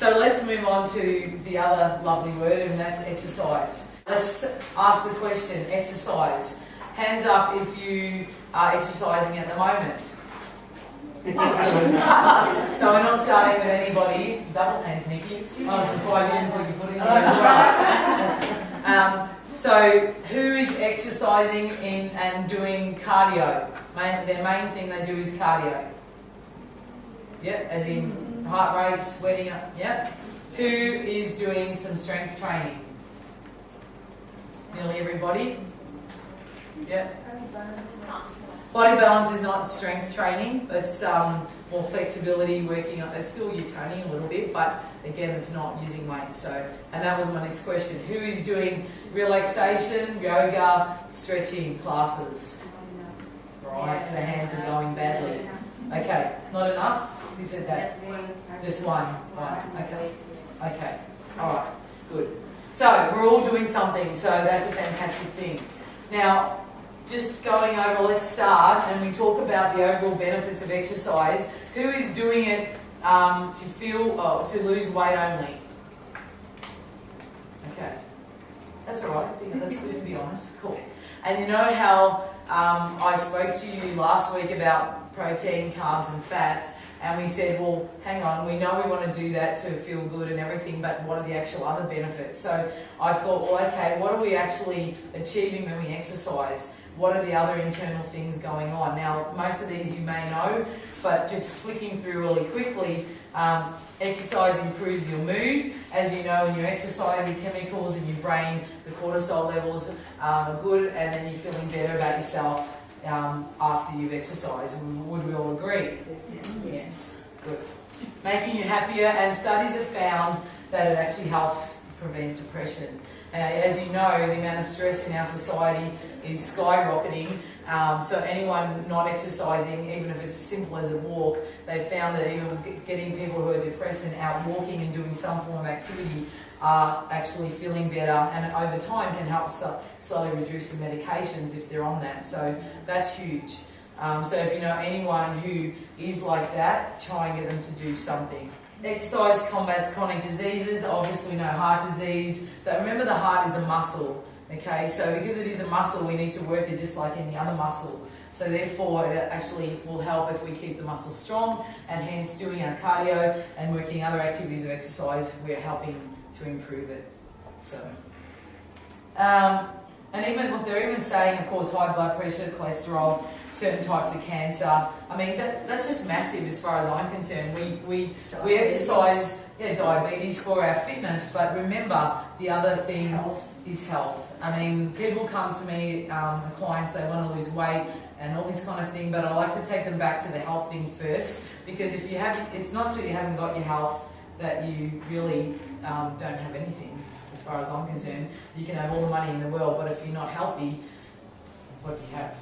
So let's move on to the other lovely word, and that's exercise. Let's ask the question, exercise. Hands up if you are exercising at the moment. So we're not starting with anybody. Double hands, Nikki. I'm surprised you didn't put your foot in there as well. So who is exercising and doing cardio? Their main thing they do is cardio. Yep, as in heart rate, sweating up. Yep. Who is doing some strength training? Nearly everybody. Yep. Body balance is not strength training. It's more flexibility, working on. It's still you're toning a little bit, but again, it's not using weight. So, and that was my next question. Who is doing relaxation, yoga, stretching classes? Right, the hands are going badly. Okay, not enough? Who said that? Just one. Right, okay. Alright, good. So, we're all doing something, so that's a fantastic thing. Now, just going over, let's start, and we talk about the overall benefits of exercise. Who is doing it to lose weight only? Okay. That's alright, that's good to be honest. Cool. And you know how I spoke to you last week about protein, carbs and fats, and we said, well, hang on, we know we want to do that to feel good and everything, but what are the actual other benefits? So I thought, well, okay, what are we actually achieving when we exercise? What are the other internal things going on? Now, most of these you may know, but just flicking through really quickly, exercise improves your mood. As you know, when you exercise, your chemicals in your brain, the cortisol levels are good, and then you're feeling better about yourself after you've exercised. Would we all agree? Yes. Good. Making you happier, and studies have found that it actually helps prevent depression. As you know, the amount of stress in our society is skyrocketing. So anyone not exercising, even if it's as simple as a walk, they've found that even getting people who are depressed and out walking and doing some form of activity are actually feeling better, and over time can help slowly reduce the medications if they're on that. So that's huge. So if you know anyone who is like that, try and get them to do something. Exercise combats chronic diseases. Obviously, we know heart disease. But remember, the heart is a muscle. Okay, so because it is a muscle, we need to work it just like any other muscle. So therefore, it actually will help if we keep the muscle strong, and hence doing our cardio and working other activities of exercise, we're helping to improve it. So, and even look, they're even saying, of course, high blood pressure, cholesterol, certain types of cancer. I mean, that's just massive as far as I'm concerned. We exercise, diabetes for our fitness, but remember the other thing is health. I mean, people come to me, clients, they want to lose weight and all this kind of thing, but I like to take them back to the health thing first, because if you haven't, it's not till you haven't got your health that you really don't have anything, as far as I'm concerned. You can have all the money in the world, but if you're not healthy, what do you have?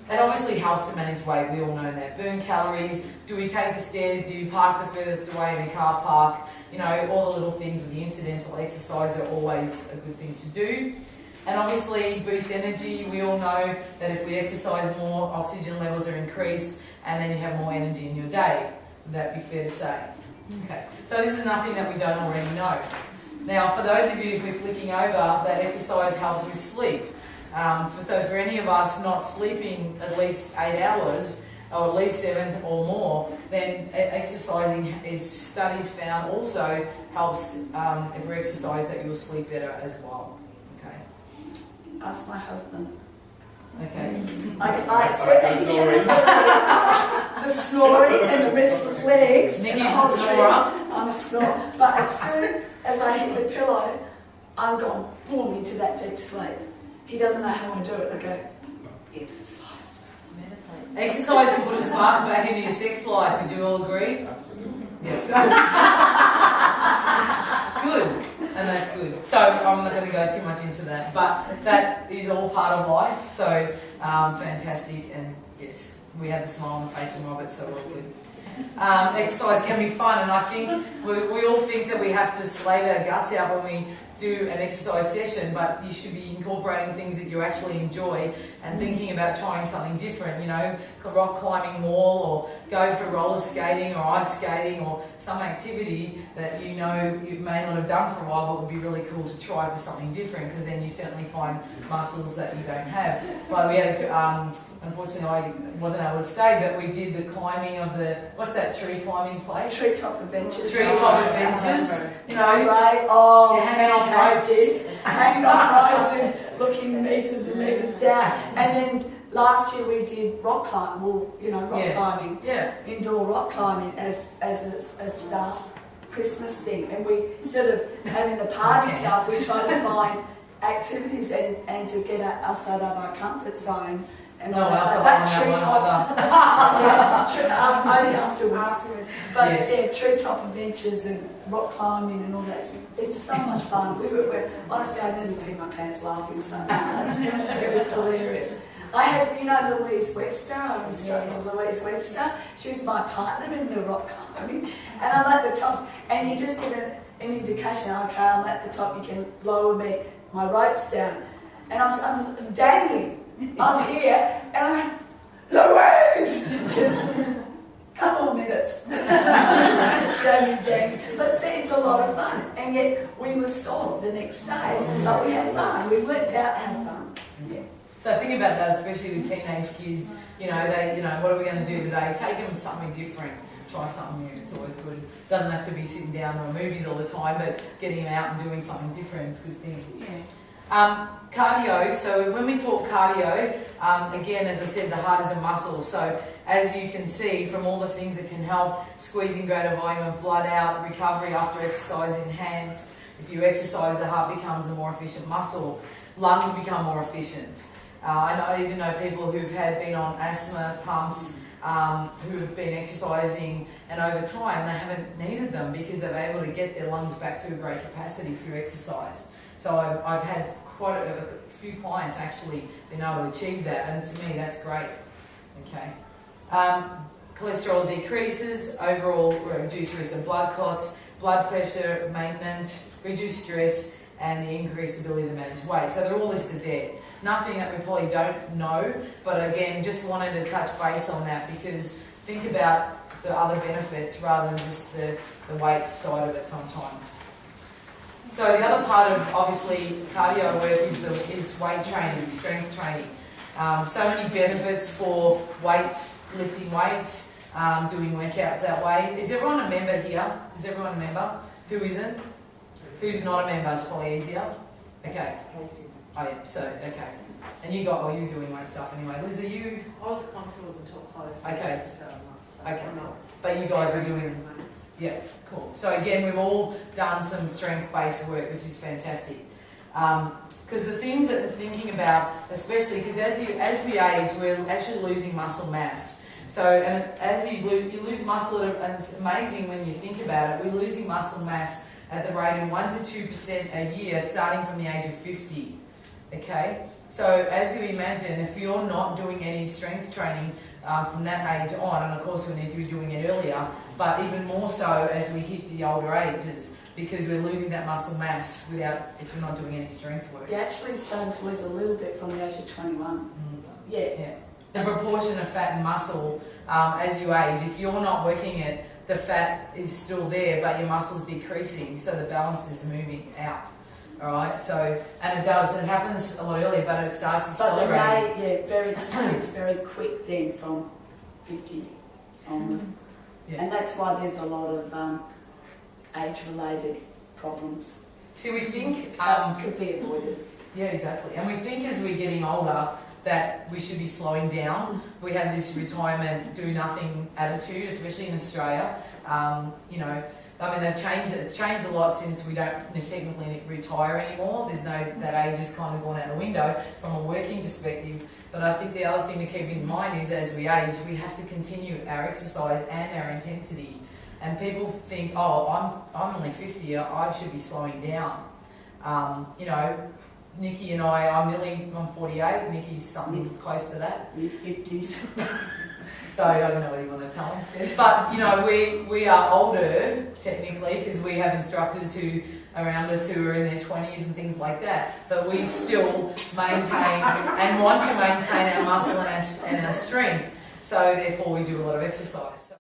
It obviously helps to manage weight, we all know that. Burn calories, do we take the stairs, do you park the furthest away in a car park? You know, all the little things of the incidental exercise are always a good thing to do. And obviously boost energy. We all know that if we exercise more, oxygen levels are increased, and then you have more energy in your day. Would that be fair to say? Okay. So this is nothing that we don't already know. Now, for those of you, if we're flicking over, that exercise helps with sleep. So for any of us not sleeping at least 8 hours, or at least 7 or more, then exercising, is studies found, also helps if we exercise, that you'll sleep better as well. Okay. Ask my husband. Okay. I said that he can the snoring and the restless legs. Nikki's the snorer. I'm a snorer. But as soon as I hit the pillow, I'm gone boom into that deep sleep. He doesn't know how I do it. I go, exercise. Meditate. Exercise can put a spark back into your sex life. Would you all agree? Absolutely. Yeah. Good. And that's good. So I'm not going to go too much into that, but that is all part of life. So fantastic, and yes, we had the smile on the face of Robert, so we're all good. exercise can be fun, and I think we all think that we have to slave our guts out when we do an exercise session, but you should be incorporating things that you actually enjoy and thinking about trying something different, you know, rock climbing more, or go for roller skating or ice skating, or some activity that you know you may not have done for a while but would be really cool to try for something different, because then you certainly find muscles that you don't have. But we had unfortunately I wasn't able to stay, but we did the climbing of the, what's that tree climbing place? Treetop adventures. Treetop adventures. You know, right? Oh, you're hanging off ropes. Hanging off ropes and looking meters and meters down. And then last year we did rock climbing. Well, you know, rock climbing. Yeah. Indoor rock climbing as a staff Christmas thing. And we, instead of having the party stuff, we try to find activities and to get us out of our comfort zone. And no alcohol, only afterwards. But yeah, treetop adventures and rock climbing and all that. It's so much fun. Honestly, I nearly peed my pants laughing so much. It was hilarious. I had, you know, Louise Webster. I was talking to Louise Webster. She was my partner in the rock climbing, and I'm at the top. And you just get an indication. Okay, I'm at the top. You can lower my ropes down, and I'm dangling. I'm here, and I went, Louise! Couple of minutes. Show me dang. But see, it's a lot of fun. And yet, we were sore the next day, but we had fun. We worked out and had fun. Yeah. So think about that, especially with teenage kids. You know, what are we going to do today? Take them something different. Try something new. It's always good. Doesn't have to be sitting down on movies all the time, but getting them out and doing something different is a good thing. Yeah. Cardio, so when we talk cardio, again, as I said, the heart is a muscle. So as you can see from all the things that can help, squeezing greater volume of blood out, recovery after exercise enhanced. If you exercise, the heart becomes a more efficient muscle. Lungs become more efficient. I even know people who've been on asthma pumps, who have been exercising, and over time they haven't needed them because they're able to get their lungs back to a great capacity through exercise. So I've had quite a few clients actually been able to achieve that, and to me that's great. Okay. Cholesterol decreases, overall reduced risk of blood clots, blood pressure maintenance, reduced stress, and the increased ability to manage weight. So they're all listed there. Nothing that we probably don't know, but again, just wanted to touch base on that, because think about the other benefits rather than just the weight side of it sometimes. So the other part of, obviously, cardio work is weight training, strength training. So many benefits for lifting weights, doing workouts that way. Is everyone a member here? Is everyone a member? Who isn't? Who's not a member? It's probably easier. Okay. Oh yeah, so, okay. And you're doing weight stuff anyway. Liz, are you? I was a contours until close. Okay. Okay. But you guys are doing... Yeah, cool. So again, we've all done some strength-based work, which is fantastic. Because the things that we're thinking about, especially because as we age, we're actually losing muscle mass. So, and as you lose muscle, and it's amazing when you think about it, we're losing muscle mass at the rate of 1 to 2% a year, starting from the age of 50. Okay? So as you imagine, if you're not doing any strength training from that age on, and of course we need to be doing it earlier, but even more so as we hit the older ages, because we're losing that muscle mass if you're not doing any strength work. You're actually starting to lose a little bit from the age of 21. Yeah. The proportion of fat and muscle as you age, if you're not working it, the fat is still there, but your muscle's decreasing, so the balance is moving out. All right, so, and it happens a lot earlier, but it starts accelerating. But it's very quick then from 50 onward. Yeah. And that's why there's a lot of age-related problems. See, we think... could be avoided. Yeah, exactly. And we think as we're getting older that we should be slowing down. We have this retirement, do-nothing attitude, especially in Australia. You know, I mean, they've changed it. It's changed a lot since we don't technically retire anymore. That age has kind of gone out the window from a working perspective. But I think the other thing to keep in mind is as we age, we have to continue our exercise and our intensity. And people think, oh, I'm only 50, I should be slowing down. You know, Nikki and I'm 48, Nikki's something close to that. Mid-50s. So I don't know what you want to tell them. But, you know, we are older, technically, because we have instructors who around us who are in their 20s and things like that. But we still maintain and want to maintain our muscle and our strength. So therefore we do a lot of exercise.